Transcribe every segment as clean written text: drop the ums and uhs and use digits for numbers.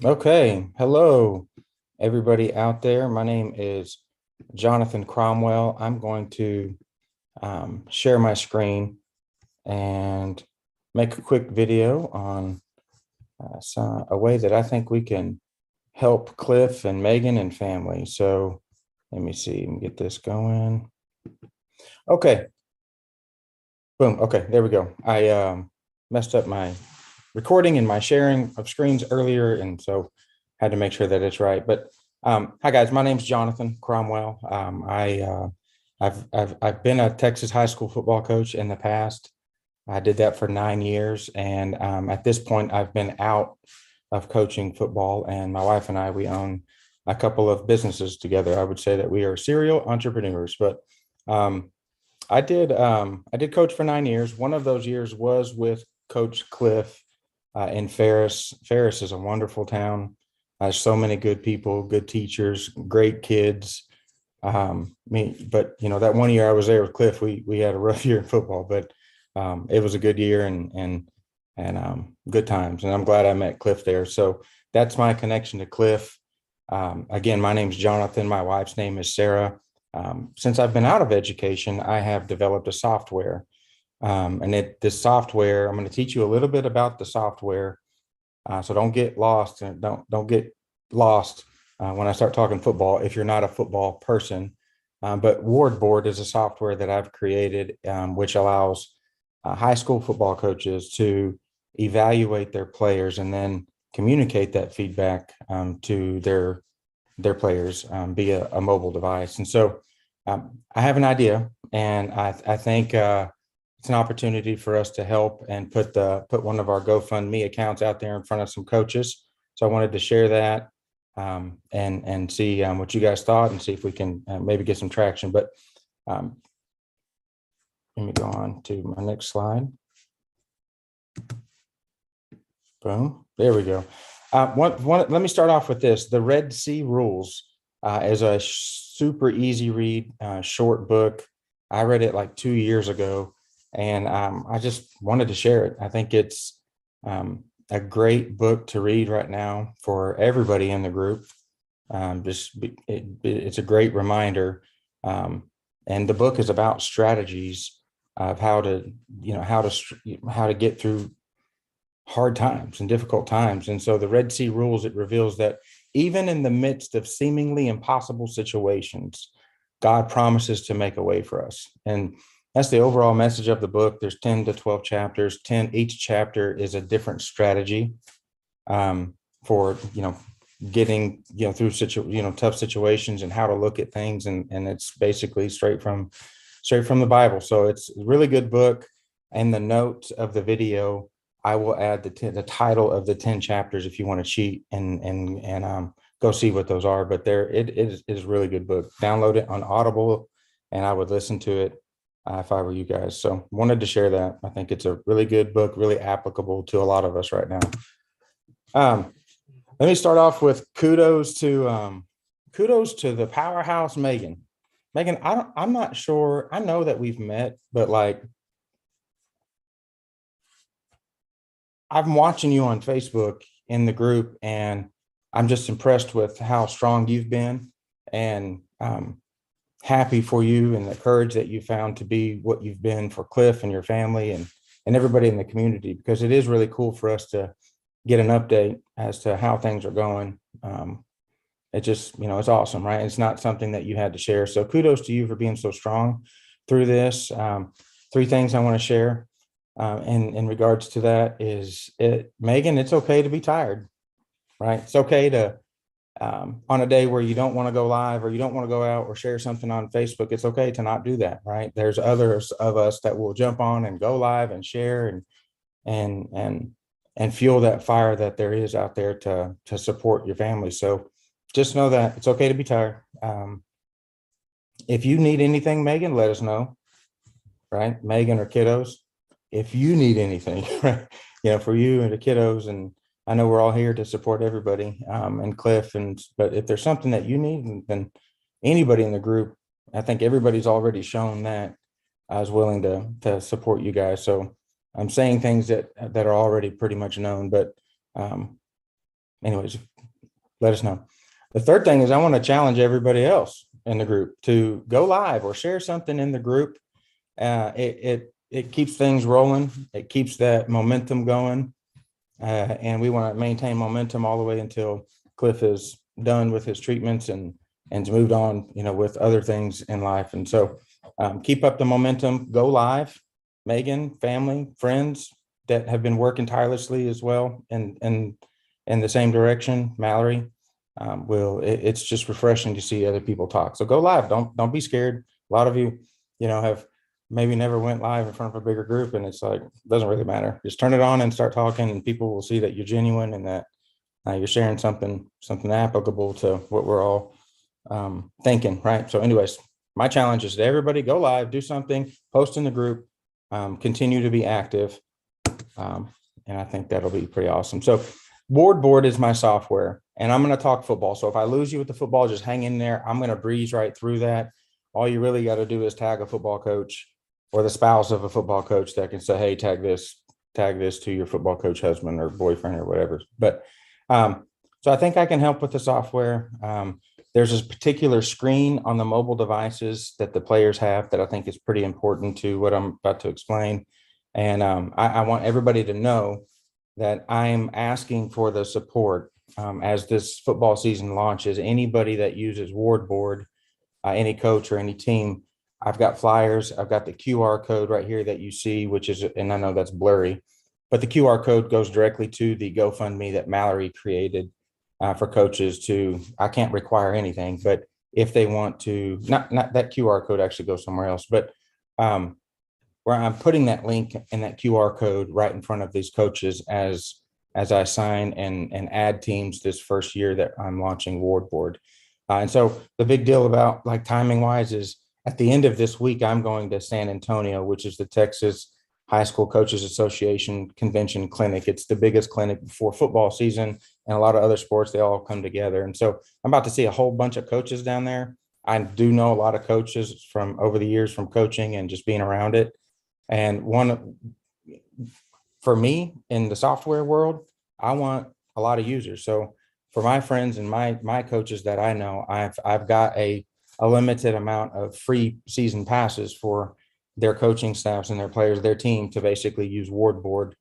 Okay, hello, everybody out there. My name is Jonathan Cromwell. I'm going to share my screen and make a quick video on a way that I think we can help Cliff and Megan and family. So let me see and get this going. Okay, boom. Okay, there we go. I messed up my recording and my sharing of screens earlier, and so had to make sure that it's right. But hi guys, my name's Jonathan Cromwell. I've been a Texas high school football coach in the past. I did that for 9 years, and at this point, I've been out of coaching football. And my wife and we own a couple of businesses together. I would say that we are serial entrepreneurs. But I did coach for 9 years. One of those years was with Coach Clif in Ferris. Ferris is a wonderful town. So many good people, good teachers, great kids. But that one year I was there with Cliff, we had a rough year in football, but it was a good year and good times. And I'm glad I met Cliff there. So that's my connection to Cliff. Again, my name's Jonathan. My wife's name is Sarah. Since I've been out of education, I have developed a software. This software, I'm going to teach you a little bit about the software. So don't get lost and don't get lost when I start talking football if you're not a football person. But Wardbord is a software that I've created, which allows high school football coaches to evaluate their players and then communicate that feedback to their players via a mobile device. And so I have an idea, and I think it's an opportunity for us to help and put one of our GoFundMe accounts out there in front of some coaches. So I wanted to share that and see what you guys thought and see if we can maybe get some traction. But let me go on to my next slide. Boom. There we go. Let me start off with this. The Red Sea Rules is a super easy read, short book. I read it like 2 years ago, and I just wanted to share it. I think it's a great book to read right now for everybody in the group. It's a great reminder. And the book is about strategies of how to get through hard times and difficult times. And so the Red Sea Rules, it reveals that even in the midst of seemingly impossible situations, God promises to make a way for us. And that's the overall message of the book. There's 10 to 12 chapters. Each chapter is a different strategy for getting through tough situations and how to look at things. And it's basically straight from the Bible. So it's a really good book. And the notes of the video, I will add the title of the 10 chapters if you want to cheat and go see what those are. But it is a really good book. Download it on Audible, and I would listen to it if I were you guys. So wanted to share that. I think it's a really good book, really applicable to a lot of us right now. Let me start off with kudos to the powerhouse Megan. Megan, I'm not sure. I know that we've met, but I'm watching you on Facebook in the group, and I'm just impressed with how strong you've been, and happy for you and the courage that you found to be what you've been for Cliff and your family and everybody in the community, because it is really cool for us to get an update as to how things are going. It just, it's awesome, right? It's not something that you had to share. So kudos to you for being so strong through this. 3 things I want to share. In regards to that is Megan, it's okay to be tired, right? It's okay to, on a day where you don't want to go live or you don't want to go out or share something on Facebook, it's okay to not do that, right? There's others of us that will jump on and go live and share and fuel that fire that there is out there to support your family. So just know that it's okay to be tired. If you need anything, Megan, let us know, right? Megan or kiddos. If you need anything, right, for you and the kiddos, and I know we're all here to support everybody, and Cliff, but if there's something that you need, then anybody in the group, I think everybody's already shown that I was willing to support you guys. So I'm saying things that are already pretty much known, but anyways, let us know. The third thing is I want to challenge everybody else in the group to go live or share something in the group. It keeps things rolling. It keeps that momentum going. And we want to maintain momentum all the way until Clif is done with his treatments and moved on, with other things in life. And so keep up the momentum, go live. Megan, family, friends that have been working tirelessly as well and in the same direction. Mallory, it's just refreshing to see other people talk. So go live. Don't be scared. A lot of you, have maybe never went live in front of a bigger group, and it's like, it doesn't really matter. Just turn it on and start talking, and people will see that you're genuine and that you're sharing something applicable to what we're all thinking, right? So anyways, my challenge is to everybody go live, do something, post in the group, continue to be active. And I think that'll be pretty awesome. So Wardbord is my software, and I'm going to talk football. So if I lose you with the football, just hang in there. I'm going to breeze right through that. All you really got to do is tag a football coach or the spouse of a football coach that can say, hey, tag this to your football coach husband or boyfriend or whatever. But so I think I can help with the software. There's this particular screen on the mobile devices that the players have that I think is pretty important to what I'm about to explain. And I want everybody to know that I'm asking for the support as this football season launches. Anybody that uses Wardbord, any coach or any team, I've got flyers. I've got the QR code right here that you see, which is, and I know that's blurry, but the QR code goes directly to the GoFundMe that Mallory created for coaches to, I can't require anything, but if they want to, not that QR code actually goes somewhere else, but where I'm putting that link and that QR code right in front of these coaches as I sign and add teams this first year that I'm launching Wardbord. And so the big deal about like timing wise is at the end of this week, I'm going to San Antonio, which is the Texas High School Coaches Association Convention Clinic. It's the biggest clinic before football season and a lot of other sports. They all come together. And so I'm about to see a whole bunch of coaches down there. I do know a lot of coaches from over the years from coaching and just being around it. And one for me in the software world, I want a lot of users. So for my friends and my coaches that I know, I've got a limited amount of free season passes for their coaching staffs and their players, their team to basically use Wardbord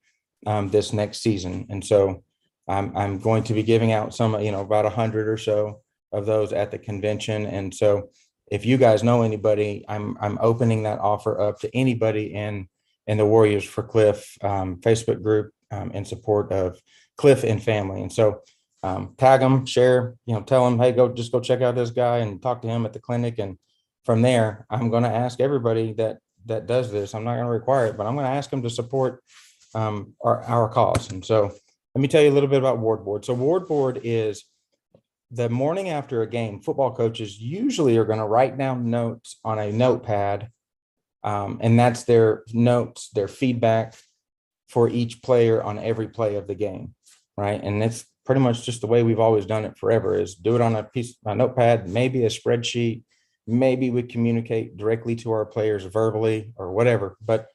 this next season. And so I'm going to be giving out some, about 100 or so of those at the convention. And so if you guys know anybody, I'm opening that offer up to anybody in the Warriors for Clif Facebook group in support of Clif and family. And so tag them, share, tell them, hey, go check out this guy and talk to him at the clinic. And from there, I'm going to ask everybody that does this. I'm not going to require it, but I'm going to ask them to support our cause. And so let me tell you a little bit about Wardbord. So Wardbord is the morning after a game, football coaches usually are going to write down notes on a notepad. And that's their notes, their feedback for each player on every play of the game, right? And that's pretty much just the way we've always done it forever, is do it on a notepad, maybe a spreadsheet, maybe we communicate directly to our players verbally or whatever. But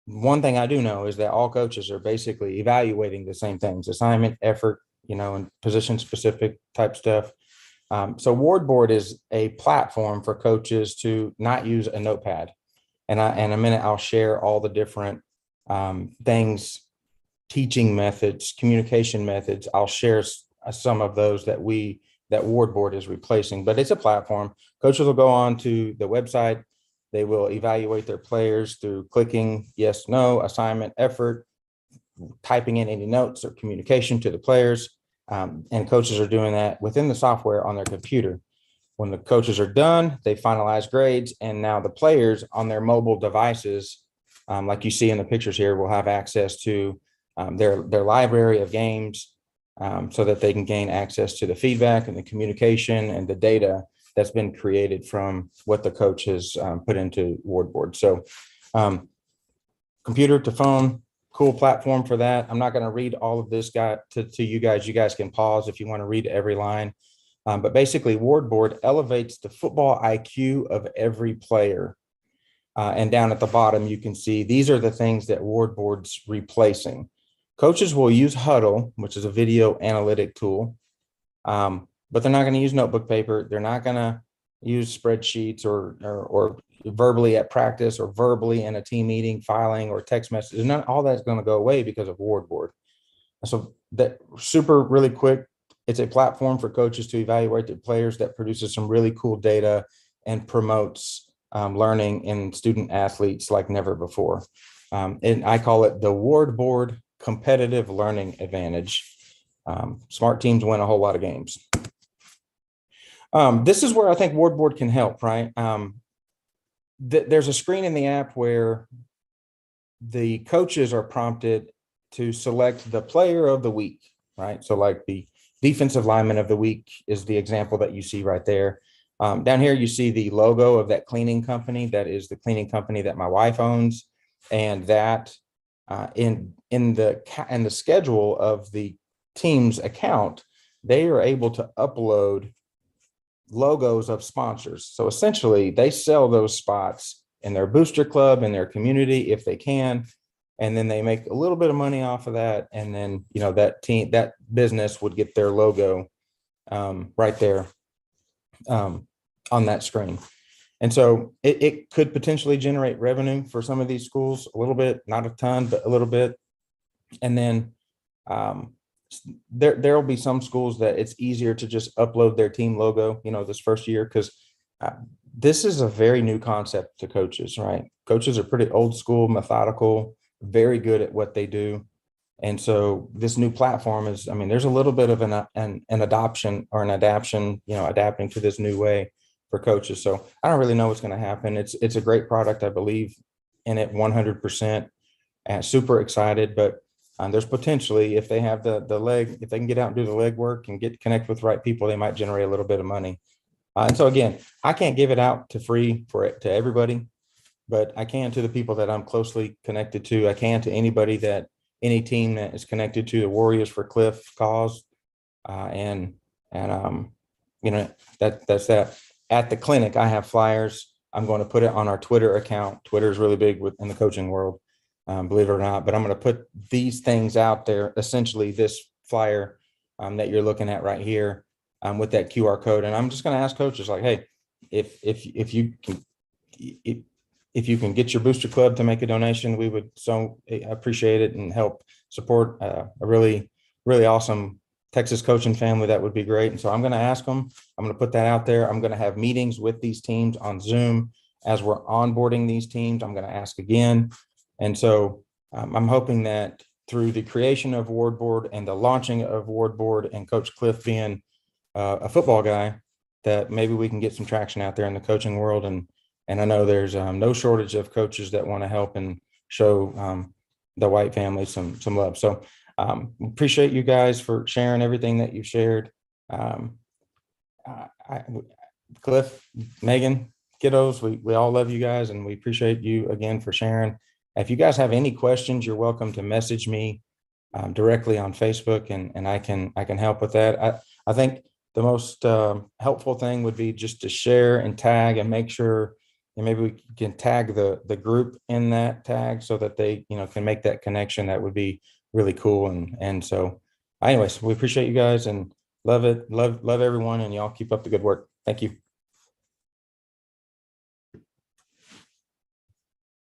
one thing I do know is that all coaches are basically evaluating the same things: assignment, effort, and position specific type stuff. So Wardbord is a platform for coaches to not use a notepad. And in a minute, I'll share all the different things, teaching methods, communication methods. I'll share some of those that Wardbord is replacing, but it's a platform. Coaches will go on to the website. They will evaluate their players through clicking yes, no, assignment, effort, typing in any notes or communication to the players. And coaches are doing that within the software on their computer. When the coaches are done, they finalize grades, and now the players on their mobile devices, like you see in the pictures here, will have access to their library of games so that they can gain access to the feedback and the communication and the data that's been created from what the coach has put into Wardbord. So computer to phone, cool platform for that. I'm not going to read all of this to you guys. You guys can pause if you want to read every line. But basically, Wardbord elevates the football IQ of every player. And down at the bottom, you can see these are the things that Wardbord's replacing. Coaches will use Huddle, which is a video analytic tool. But they're not going to use notebook paper. They're not going to use spreadsheets or verbally at practice or verbally in a team meeting, filing or text messages. None, all that's going to go away because of Wardbord. So that super really quick. It's a platform for coaches to evaluate their players that produces some really cool data and promotes learning in student athletes like never before. And I call it the Wardbord Competitive Learning Advantage. Smart teams win a whole lot of games. This is where I think Wardbord can help, right? There's a screen in the app where the coaches are prompted to select the player of the week, right? So like the defensive lineman of the week is the example that you see right there. Down here, you see the logo of that cleaning company. That is the cleaning company that my wife owns. And that in the schedule of the team's account, they are able to upload logos of sponsors. So essentially they sell those spots in their booster club, in their community, if they can. And then they make a little bit of money off of that. And then, you know, that business would get their logo right there on that screen. And so it could potentially generate revenue for some of these schools, a little bit, not a ton, but a little bit. And then there'll be some schools that it's easier to just upload their team logo, you know, this first year, because this is a very new concept to coaches, right? Coaches are pretty old school, methodical, very good at what they do. And so this new platform is, I mean, there's a little bit of an adoption or an adaptation, you know, adapting to this new way for coaches. So I don't really know what's going to happen. It's a great product. I believe in it 100%, and super excited, but there's potentially, if they have the leg, if they can get out and do the leg work and connect with the right people, they might generate a little bit of money. And so again, I can't give it out to free to everybody, but I can to the people that I'm closely connected to. I can to any team that is connected to the Warriors for Clif cause. You know, that's that. At the clinic, I have flyers. I'm going to put it on our Twitter account. Twitter is really big in the coaching world. Believe it or not, but I'm going to put these things out there, essentially this flyer that you're looking at right here with that QR code. And I'm just going to ask coaches like, hey, if you can get your booster club to make a donation, we would so appreciate it and help support a really, really awesome Texas coaching family. That would be great. And so I'm going to ask them, I'm going to put that out there. I'm going to have meetings with these teams on Zoom as we're onboarding these teams. I'm going to ask again. And so I'm hoping that through the creation of Wardbord and the launching of Wardbord and Coach Clif being a football guy, that maybe we can get some traction out there in the coaching world. And I know there's no shortage of coaches that want to help and show the White family some love. So appreciate you guys for sharing everything that you've shared. Clif, Megan, kiddos, we all love you guys, and we appreciate you again for sharing. If you guys have any questions, you're welcome to message me directly on Facebook, and I can help with that. I think the most helpful thing would be just to share and tag and make sure, and maybe we can tag the group in that tag so that they, you know, can make that connection. That would be really cool. And so anyways, we appreciate you guys and love it. Love everyone, and y'all keep up the good work. Thank you.